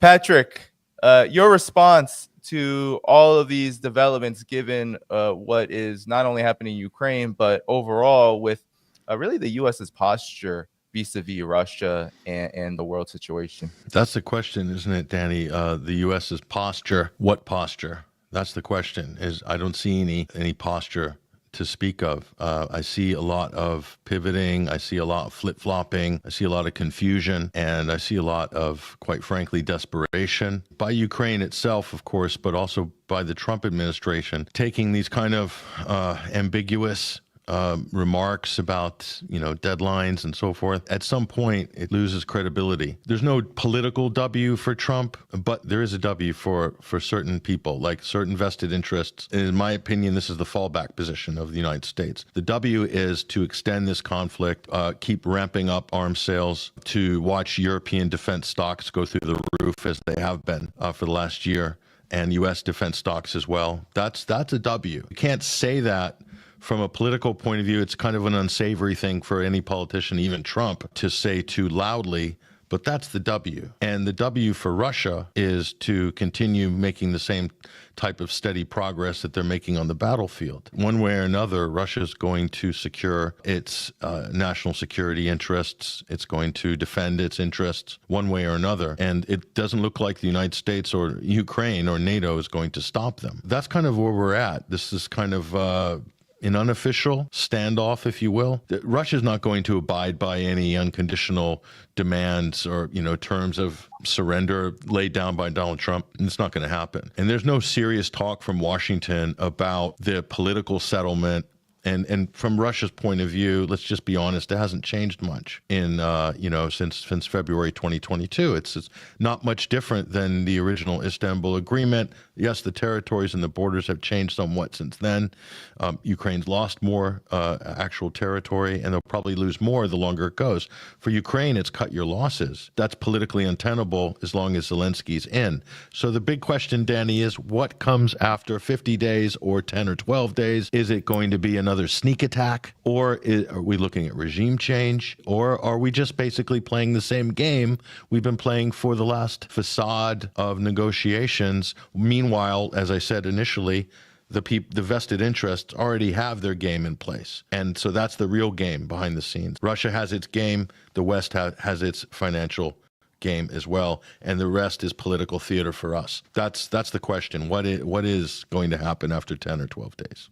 Patrick, your response to all of these developments, given what is not only happening in Ukraine, but overall with really the U.S.'s posture vis-a-vis Russia and the world situation? That's the question, isn't it, Danny? The U.S.'s posture. What posture? That's the question. I don't see any posture to speak of. I see a lot of pivoting. I see a lot of flip-flopping. I see a lot of confusion. And I see a lot of, quite frankly, desperation by Ukraine itself, of course, but also by the Trump administration, taking these kind of ambiguous remarks about, deadlines and so forth. At some point, it loses credibility. There's no political W for Trump, but there is a W for certain people, like certain vested interests. In my opinion, this is the fallback position of the United States. The W is to extend this conflict, keep ramping up arms sales, to watch European defense stocks go through the roof as they have been for the last year, and U.S. defense stocks as well. That's a W. You can't say that. From a political point of view, it's kind of an unsavory thing for any politician, even Trump, to say too loudly, but that's the W. And the W for Russia is to continue making the same type of steady progress that they're making on the battlefield. One way or another, Russia is going to secure its national security interests. It's going to defend its interests one way or another. And it doesn't look like the United States or Ukraine or NATO is going to stop them. That's kind of where we're at. This is kind of an unofficial standoff, if you will. Russia's not going to abide by any unconditional demands or, terms of surrender laid down by Donald Trump. It's not going to happen. And there's no serious talk from Washington about the political settlement. And from Russia's point of view, let's just be honest, it hasn't changed much in, since February 2022. It's not much different than the original Istanbul Agreement. Yes, the territories and the borders have changed somewhat since then. Ukraine's lost more actual territory, and they'll probably lose more the longer it goes. For Ukraine, it's cut your losses. That's politically untenable as long as Zelensky's in. So the big question, Danny, is what comes after 50 days or 10 or 12 days? Is it going to be another sneak attack, or are we looking at regime change, or are we just basically playing the same game we've been playing for the last facade of negotiations? Meanwhile, as I said initially, the vested interests already have their game in place. And so that's the real game behind the scenes. Russia has its game, the West has its financial game as well, and the rest is political theater for us. That's the question. What is going to happen after 10 or 12 days?